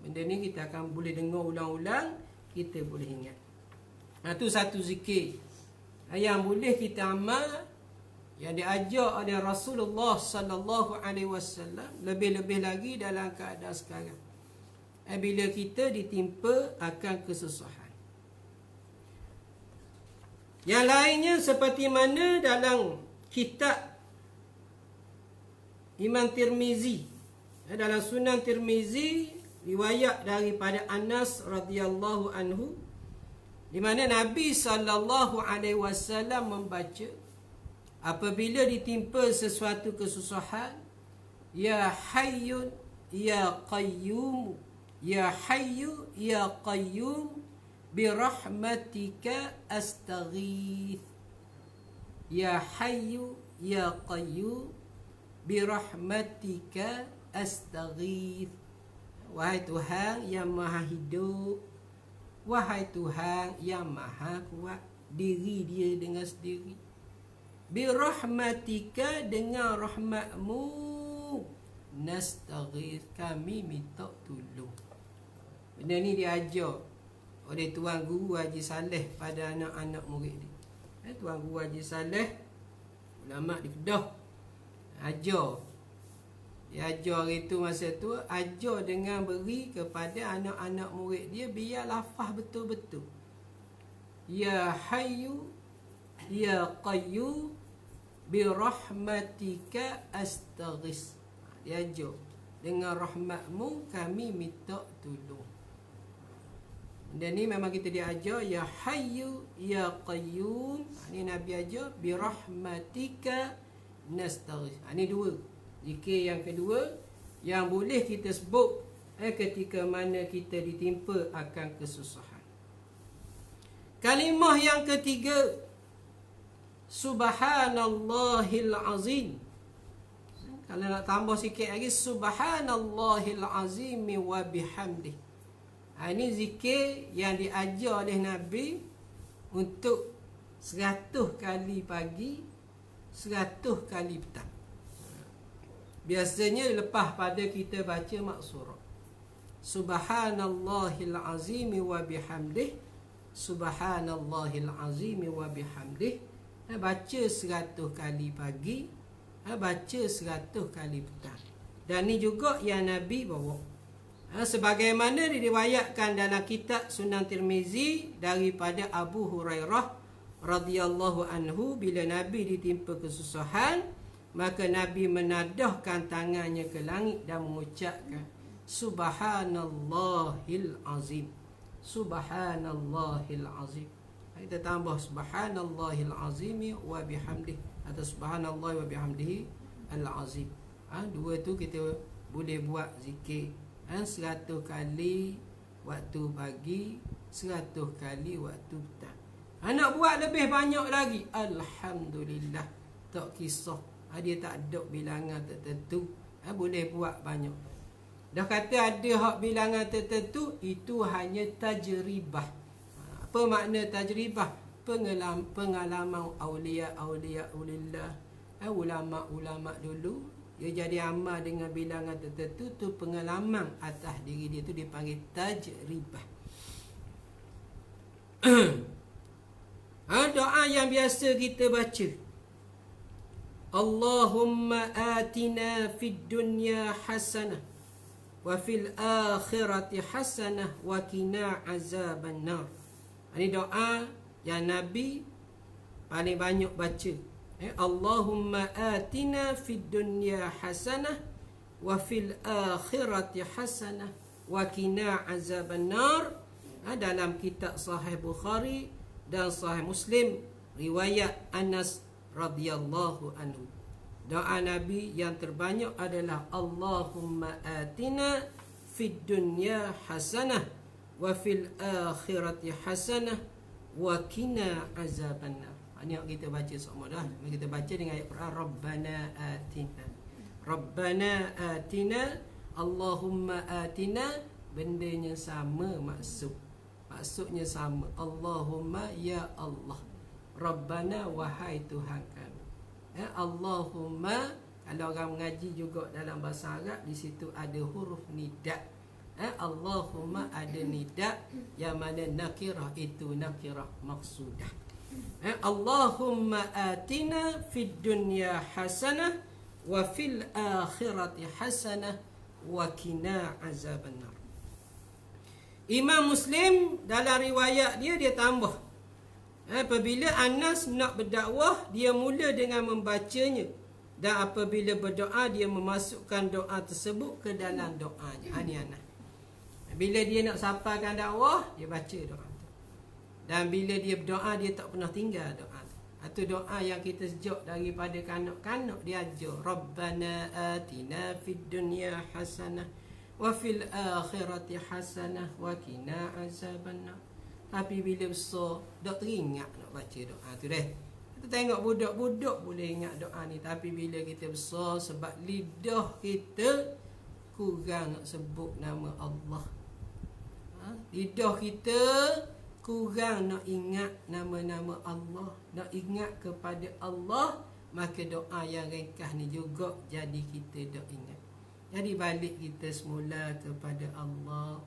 benda ni kita akan boleh dengar ulang-ulang, kita boleh ingat. Itu satu zikir yang boleh kita amal, yang diajar oleh Rasulullah sallallahu alaihi wasallam, lebih-lebih lagi dalam keadaan sekarang bila kita ditimpa akan kesusahan. Yang lainnya seperti mana dalam kitab Imam Tirmizi, dalam Sunan Tirmizi, riwayat daripada Anas radhiyallahu anhu, di mana Nabi sallallahu alaihi wasallam membaca apabila ditimpa sesuatu kesusahan, ya hayyun ya qayyum, ya hayyu ya qayyum birahmatika astaghith. Ya hayyu ya qayyum birahmatika astaghith. Wahai Tuhan yang maha hidup, wahai Tuhan yang maha kuat, diri dia dengan sendiri, birahmatika dengan rahmatmu, nastaghith kami minta tolong. Benda ni diajar oleh Tuan Guru Haji Saleh pada anak-anak murid dia. Tuan Guru Haji Saleh, ulama di Kedah, ajar. Dia ajar itu masa tu, ajar dengan beri kepada anak-anak murid dia biar lafaz betul-betul. Ya hayyu ya qayyum birahmatika astaghis. Dia ajar, dengan rahmatmu kami minta tolong. Dan ni memang kita diajar ya hayyu ya qayyum. Ni Nabi ajar birahmatika nastaghis. Ni dua zikir yang kedua yang boleh kita sebut ketika mana kita ditimpa akan kesusahan. Kalimah yang ketiga, subhanallahil azim. Kalau nak tambah sikit lagi, subhanallahil azim wa bihamdih. Ini zikir yang diajar oleh Nabi untuk 100 kali pagi, 100 kali petang. Biasanya lepas pada kita baca maksurah, subhanallahil azim wa bihamdih, subhanallahil azim wa bihamdih. Baca 100 kali pagi, baca 100 kali petang. Dan ni juga yang Nabi bawa. Sebagaimana diriwayatkan dalam kitab Sunan Tirmizi daripada Abu Hurairah radhiyallahu anhu, bila Nabi ditimpa kesusahan, maka Nabi menadahkan tangannya ke langit dan mengucapkan subhanallahil azim, subhanallahil azim. Kita tambah subhanallahil azim wa bihamdih, atau subhanallah wa bihamdihi al-azim. Dua tu kita boleh buat zikir 100 kali waktu pagi, 100 kali waktu petang. Nak buat lebih banyak lagi, alhamdulillah, tak kisah dia tak ada bilangan tertentu, boleh buat banyak. Dah kata ada hak bilangan tertentu, itu hanya tajribah. Apa makna tajribah? Pengalaman awliya ulillah, ulama-ulama dulu, dia jadi amal dengan bilangan tertentu, tu pengalaman atas diri dia, tu dipanggil tajribah. Doa yang biasa kita baca, Allahumma atina fid dunya hasanah wa fil akhirati hasanah wa qina azabannar. Ini doa yang Nabi paling banyak baca. Allahumma atina fid dunya hasanah wa fil akhirati hasanah wa qina azabannar. Dalam kitab Sahih Bukhari dan Sahih Muslim riwayat Anas radhiyallahu anhu, doa Nabi yang terbanyak adalah Allahumma atina fid dunya hasanah wa fil akhirati hasanah wa qina azabannar. Ini yang kita baca semua dah. Kita baca dengan ayat Quran, Rabbana atina. Rabbana atina, Allahumma atina, bendanya sama maksudnya sama. Allahumma, ya Allah. Rabbana, wahai Tuhan kami. Allahumma, kalau orang mengaji juga dalam bahasa Arab, di situ ada huruf nida. Allahumma ada nida, yang mana nakirah itu nakirah maksudah. Allahumma atina fid dunya hasanah wa fil akhirati hasanah wa qina azabannar. Imam Muslim dalam riwayat dia tambah, apabila Anas nak berdakwah, dia mula dengan membacanya, dan apabila berdoa dia memasukkan doa tersebut ke dalam doanya. Ini Anas, bila dia nak sampaikan dakwah, dia baca doa. Dan bila dia berdoa, dia tak pernah tinggal doa. Itu doa yang kita sejak daripada kanak-kanak dia ajar. Rabbana atina fid dunya hasanah wa fil akhirati hasanah wa qina azabannar. Tapi bila besar, tak teringat nak baca doa tu deh. Kita tengok budak-budak boleh ingat doa ni. Tapi bila kita besar, sebab lidah kita kurang nak sebut nama Allah. Lidah kita kurang nak ingat nama-nama Allah, nak ingat kepada Allah, maka doa yang ringkas ni juga jadi kita tak ingat. Jadi balik kita semula kepada Allah,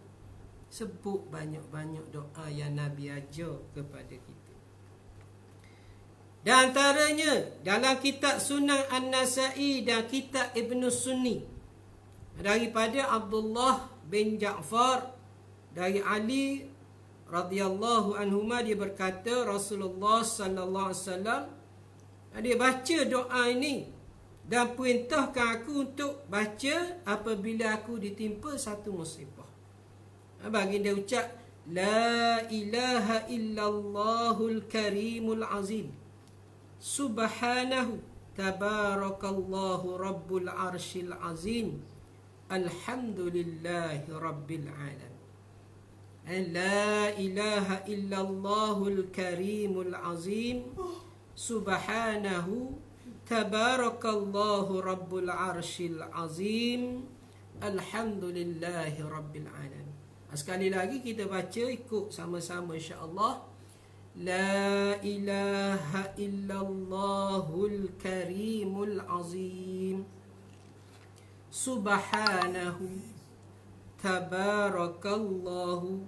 sebut banyak-banyak doa yang Nabi ajar kepada kita. Dan antaranya dalam kitab Sunan An-Nasa'i dan kitab Ibn Sunni, daripada Abdullah bin Ja'far dari Ali radhiyallahu anhuma, dia berkata Rasulullah sallallahu alaihi wasallam dia baca doa ini dan perintahkan aku untuk baca apabila aku ditimpa satu musibah. Baginda ucap, la ilaha illallahul karimul azim, subhanahu tabarakallahu rabbul arshil azim, alhamdulillahi rabbil alamin. La ilaha illallahul karimul azim, subhanahu tabarakallahu rabbul arshil azim, alhamdulillahi rabbil alamin. Sekali lagi kita baca ikut sama-sama insya-Allah. La ilaha illallahul karimul azim, subhanahu tabarakallahu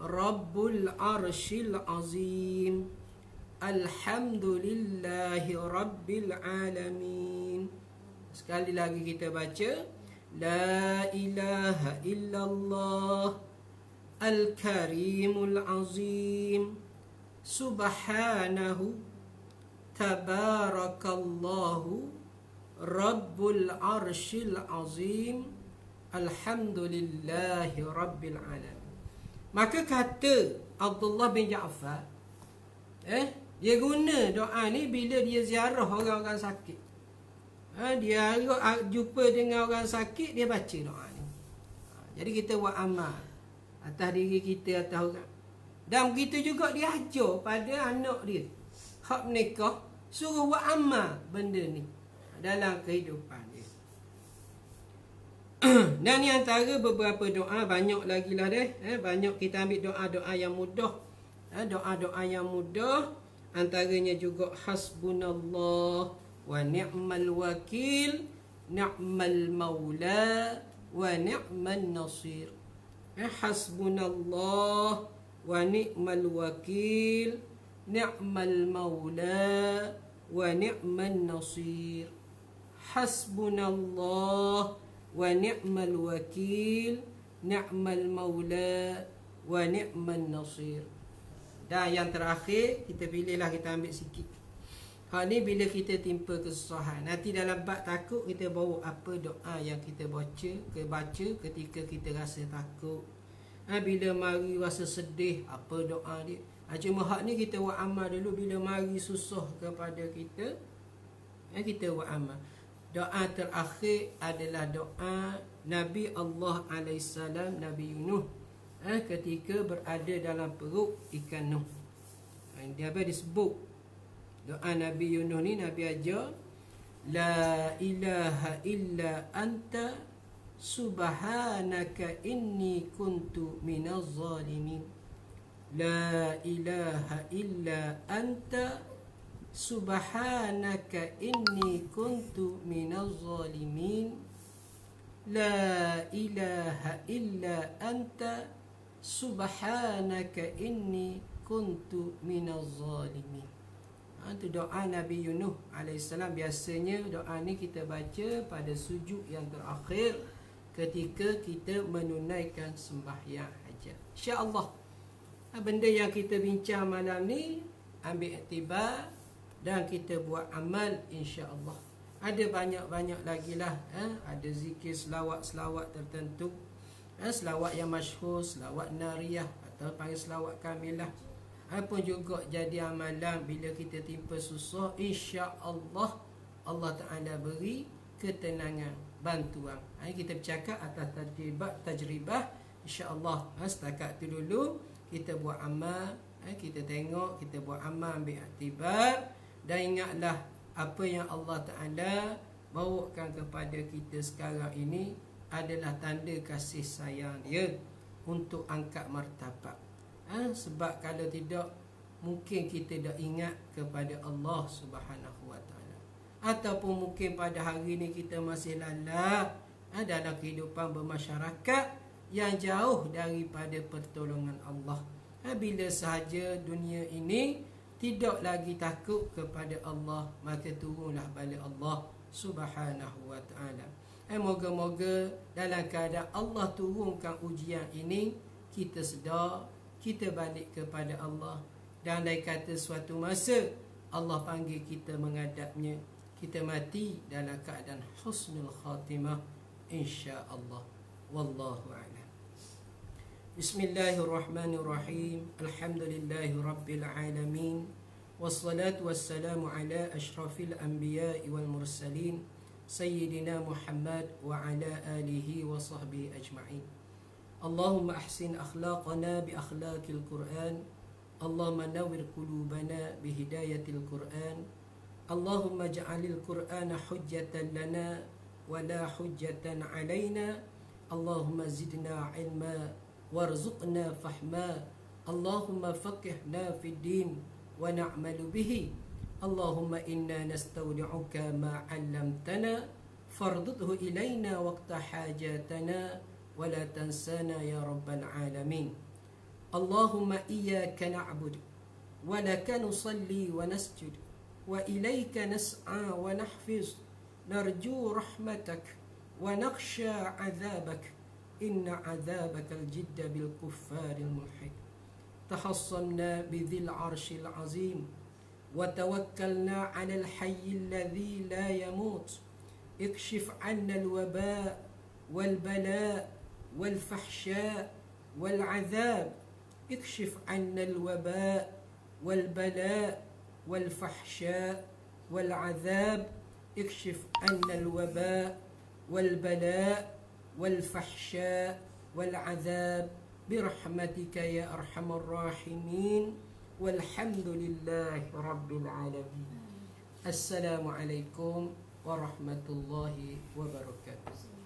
rabbul arshil azim, alhamdulillahi rabbil alamin. Sekali lagi kita baca, la ilaha illallah al-karimul azim, subhanahu tabarakallahu rabbul arshil azim, alhamdulillahi rabbil alamin. Maka kata Abdullah bin Ja'far, dia guna doa ni bila dia ziarah orang-orang sakit. Dia jumpa dengan orang sakit, dia baca doa ni. Jadi kita buat amal atas diri kita, atas orang. Dan begitu juga dia ajar pada anak dia, hak nikah, suruh buat amal benda ni dalam kehidupan dia. Dan ni antara beberapa doa, banyak lagi lah deh. Banyak kita ambil doa-doa yang mudah. Doa-doa yang mudah, antaranya juga hasbunallah wa ni'mal wakil, ni'mal maula wa ni'mal nasir. Hasbunallah wa ni'mal wakil, ni'mal maula wa ni'mal nasir. Hasbunallah wa ni'mal wakil, ni'mal maula wa ni'mal nasir. Dan yang terakhir, kita pilihlah, kita ambil sikit. Hak ni bila kita timpa kesusahan. Nanti dalam bab takut, kita bawa apa doa yang kita baca ketika kita rasa takut. Bila mari rasa sedih, apa doa dia. Cuma hak ni kita buat amal dulu. Bila mari susah kepada kita, kita buat amal. Doa terakhir adalah doa Nabi Allah AS, Nabi Yunus, ketika berada dalam perut ikan Nuh. Dia apa disebut doa Nabi Yunus ni? Nabi ajar, la ilaha illa anta subhanaka inni kuntu minaz zalimin. La ilaha illa anta subhanaka inni kuntu minaz zalimin. La ilaha illa anta subhanaka inni kuntu minaz zalimin. Itu doa Nabi Yunus alaihissalam. Biasanya doa ni kita baca pada sujud yang terakhir ketika kita menunaikan sembahyang hajat. InsyaAllah benda yang kita bincang malam ni ambil iktibar dan kita buat amal, insya-Allah. Ada banyak-banyak lagi lah. Ada zikir selawat-selawat tertentu. Selawat yang masyhur, selawat nariyah atau panggil selawat kamilah. Apa juga jadi amalan bila kita timpa susah, insya-Allah Allah Ta'ala beri ketenangan, bantuan. Kita bercakap atas tajribah, insya-Allah. Setakat tu dulu kita buat amal. Kita tengok, kita buat amal, ambil iktibar. Dan ingatlah apa yang Allah Ta'ala bawakan kepada kita sekarang ini adalah tanda kasih sayang dia untuk angkat martabat. Sebab kalau tidak, mungkin kita dah ingat kepada Allah Subhanahu Wa Ta'ala. Ataupun mungkin pada hari ini kita masih lalai dalam kehidupan bermasyarakat yang jauh daripada pertolongan Allah. Bila sahaja dunia ini tidak lagi takut kepada Allah, maka turunlah bala Allah Subhanahu Wa Ta'ala. Moga-moga dalam keadaan Allah turunkan ujian ini, kita sedar, kita balik kepada Allah. Dan lain kata suatu masa Allah panggil kita menghadapnya, kita mati dalam keadaan husnul khatimah, insya-Allah. Wallahu a'lam. Bismillahirrahmanirrahim. Alhamdulillahi rabbil alamin. Wassalatu wassalamu ala ashrafil anbiya'i wal mursalin, Sayyidina Muhammad wa ala alihi wa sahbihi ajma'in. Allahumma ahsin akhlaqana bi akhlaqil Qur'an. Allahumma nawwir qulubana bi hidayatil Qur'an. Allahumma ja'alil Qur'ana hujjatan lana wa la hujjatan alaina. Allahumma zidna ilma warzuqna fahma. Allahumma faqihna fid din wa na'malu bihi. Allahumma inna nastawdi'uka ma 'allamtana fardudhu ilayna waqta hajatana wa la tansana ya rabbal alamin. Allahumma iyyaka na'budu wa laka nusalli wa nasjud wa ilayka nas'a wa nahfiz narju rahmatak wa nakhsha 'adzabak inna 'adzabakal jidda bil kuffaril mulhid. Tahassamna bidhil 'arshil 'azim وتوكلنا على الحي الذي لا يموت. اكشف عنا الوباء والبلاء والفحشاء والعذاب. اكشف عنا الوباء والبلاء والفحشاء والعذاب. اكشف عنا الوباء والبلاء والفحشاء والعذاب برحمتك يا أرحم الراحمين. Walhamdulillahi Rabbil Alamin. Assalamualaikum warahmatullahi wabarakatuh.